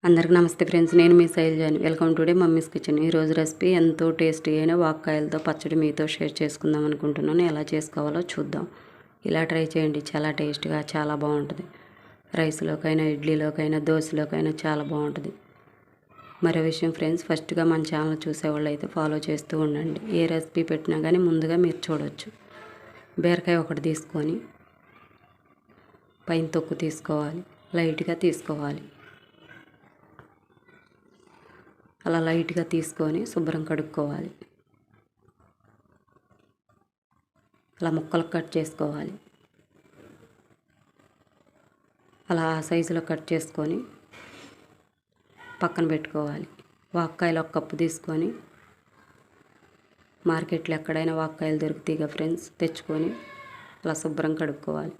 అందరికీ నమస్తే ఫ్రెండ్స్, నేను మీ శైలజాని. Welcome today Mummy's Kitchen. ఈరోజు రెసిపీ ఎంతో టేస్టీ అయిన వాక్కాయలతో పచ్చడి మీతో షేర్ చేసుకుందాం అనుకుంటున్నాను. ఎలా చేసుకోవాలో చూద్దాం. ఇలా ట్రై చేయండి, చాలా టేస్ట్గా చాలా బాగుంటుంది. రైస్లోకైనా, ఇడ్లీలోకైనా, దోశలోకైనా చాలా బాగుంటుంది. మరో విషయం ఫ్రెండ్స్, ఫస్ట్గా మన ఛానల్ చూసేవాళ్ళు అయితే ఫాలో చేస్తూ ఉండండి. ఏ రెసిపీ పెట్టినా కానీ ముందుగా మీరు చూడవచ్చు. బీరకాయ ఒకటి తీసుకొని పైన తొక్కు తీసుకోవాలి, లైట్గా తీసుకోవాలి. అలా లైట్గా తీసుకొని శుభ్రం కడుక్కోవాలి. అలా ముక్కలు కట్ చేసుకోవాలి. అలా ఆ సైజులో కట్ చేసుకొని పక్కన పెట్టుకోవాలి. వాక్కాయలు ఒక కప్పు తీసుకొని, మార్కెట్లో ఎక్కడైనా వాక్కాయలు దొరుకుతాయిగా ఫ్రెండ్స్, తెచ్చుకొని అలా శుభ్రం కడుక్కోవాలి.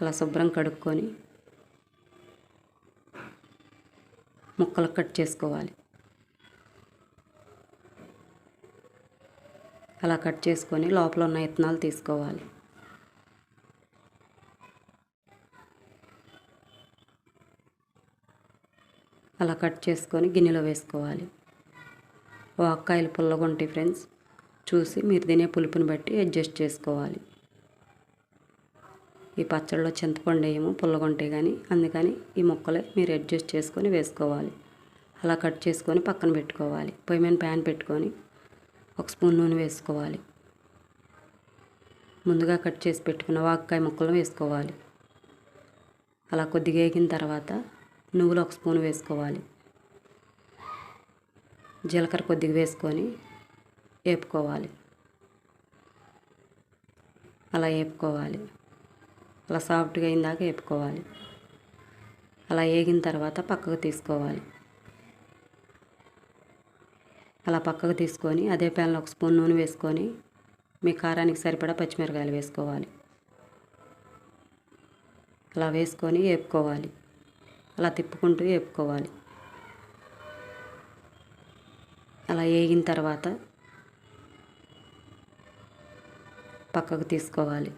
అలా శుభ్రం కడుక్కొని ముక్కలు కట్ చేసుకోవాలి. అలా కట్ చేసుకొని లోపల ఉన్న విత్తనాలు తీసుకోవాలి. అలా కట్ చేసుకొని గిన్నెలో వేసుకోవాలి. వాక్కాయలు పుల్లగా ఉంటాయి ఫ్రెండ్స్, చూసి మీరు తినే పులుపుని బట్టి అడ్జస్ట్ చేసుకోవాలి. ఈ పచ్చడిలో చింతపండు వేయము, పుల్లగా ఉంటాయి కానీ, అందుకని ఈ ముక్కలే మీరు అడ్జస్ట్ చేసుకొని వేసుకోవాలి. అలా కట్ చేసుకొని పక్కన పెట్టుకోవాలి. పొయ్యి మీద ప్యాన్ పెట్టుకొని 1 స్పూన్ నూనె వేసుకోవాలి. ముందుగా కట్ చేసి పెట్టుకున్న వాక్కాయ ముక్కలను వేసుకోవాలి. అలా కొద్దిగా వేగిన తర్వాత నువ్వులు 1 స్పూన్ వేసుకోవాలి. జీలకర్ర కొద్దిగా వేసుకొని వేపుకోవాలి. అలా వేపుకోవాలి. అలా సాఫ్ట్గా అయిందాక వేపుకోవాలి. అలా వేగిన తర్వాత పక్కకు తీసుకోవాలి. అలా పక్కకు తీసుకొని అదే ప్యాన్లో 1 స్పూన్ నూనె వేసుకొని మీ కారానికి సరిపడా పచ్చిమిరకాయలు వేసుకోవాలి. అలా వేసుకొని వేపుకోవాలి. అలా తిప్పుకుంటూ వేపుకోవాలి. అలా వేగిన తర్వాత పక్కకు తీసుకోవాలి.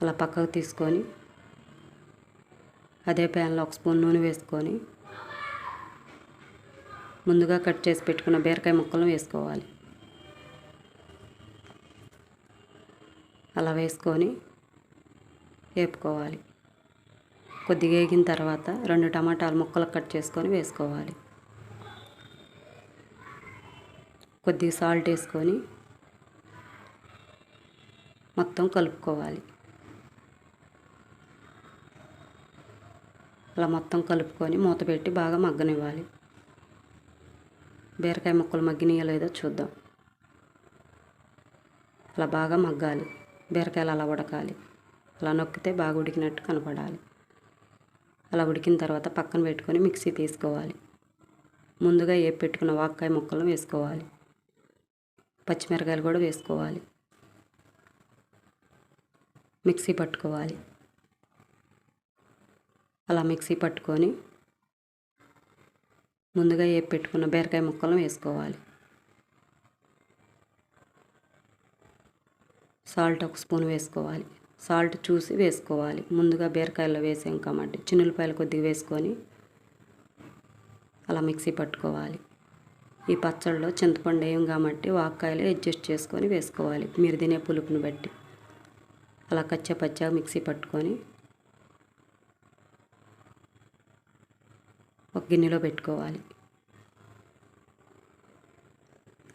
అలా పక్కకు తీసుకొని అదే ప్యాన్లో 1 స్పూన్ నూనె వేసుకొని ముందుగా కట్ చేసి పెట్టుకున్న బీరకాయ ముక్కలను వేసుకోవాలి. అలా వేసుకొని వేపుకోవాలి. కొద్దిగా వేగిన తర్వాత 2 టమాటాలు ముక్కలు కట్ చేసుకొని వేసుకోవాలి. కొద్దిగా సాల్ట్ వేసుకొని మొత్తం కలుపుకోవాలి. అలా మొత్తం కలుపుకొని మూత పెట్టి బాగా మగ్గనివ్వాలి. బీరకాయ ముక్కలు మగ్గినాయో లేదో చూద్దాం. అలా బాగా మగ్గాలి. బీరకాయలు అలా ఉడకాలి. అలా నొక్కితే బాగా ఉడికినట్టు కనపడాలి. అలా ఉడికిన తర్వాత పక్కన పెట్టుకొని మిక్సీ తీసుకోవాలి. ముందుగా వేపి పెట్టుకున్న వాక్కాయ ముక్కలను వేసుకోవాలి. పచ్చిమిరకాయలు కూడా వేసుకోవాలి. మిక్సీ పట్టుకోవాలి. అలా మిక్సీ పట్టుకొని ముందుగా వేపి పెట్టుకున్న బీరకాయ ముక్కలను వేసుకోవాలి. సాల్ట్ 1 స్పూన్ వేసుకోవాలి. సాల్ట్ చూసి వేసుకోవాలి. ముందుగా బీరకాయల్లో వేసాం కాబట్టి చిన్నులపాయలు కొద్దిగా వేసుకొని అలా మిక్సీ పట్టుకోవాలి. ఈ పచ్చళ్ళలో చింతపండు వేయం కాబట్టి వాక్కాయలు అడ్జస్ట్ చేసుకొని వేసుకోవాలి మీరు తినే పులుపుని బట్టి. అలా కచ్చా మిక్సీ పట్టుకొని ఒక గిన్నెలో పెట్టుకోవాలి.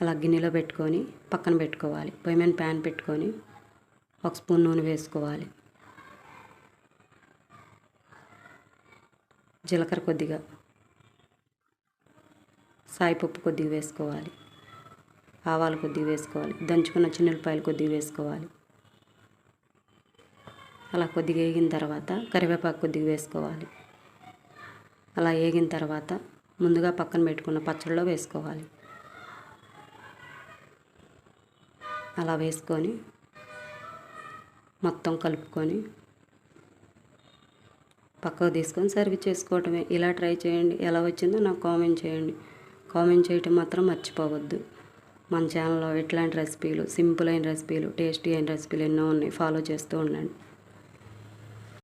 అలా గిన్నెలో పెట్టుకొని పక్కన పెట్టుకోవాలి. పొయ్యి మీద ప్యాన్ పెట్టుకొని 1 స్పూన్ నూనె వేసుకోవాలి. జీలకర్ర కొద్దిగా, సాయిపప్పు కొద్దిగా వేసుకోవాలి. ఆవాలు కొద్దిగా వేసుకోవాలి. దంచుకున్న చిన్నులపాయలు కొద్దిగా వేసుకోవాలి. అలా కొద్దిగా వేగిన తర్వాత కరివేపాకు కొద్దిగా వేసుకోవాలి. అలా వేగిన తర్వాత ముందుగా పక్కన పెట్టుకున్న పచ్చడిలో వేసుకోవాలి. అలా వేసుకొని మొత్తం కలుపుకొని పక్కకు తీసుకొని సర్వ్ చేసుకోవటమే. ఇలా ట్రై చేయండి. ఎలా వచ్చిందో నాకు కామెంట్ చేయండి. కామెంట్ చేయటం మాత్రం మర్చిపోవద్దు. మన ఛానల్లో ఇట్లాంటి రెసిపీలు, సింపుల్ అయిన రెసిపీలు, టేస్టీ అయిన రెసిపీలు ఎన్నో ఉన్నాయి. ఫాలో చేస్తూ ఉండండి.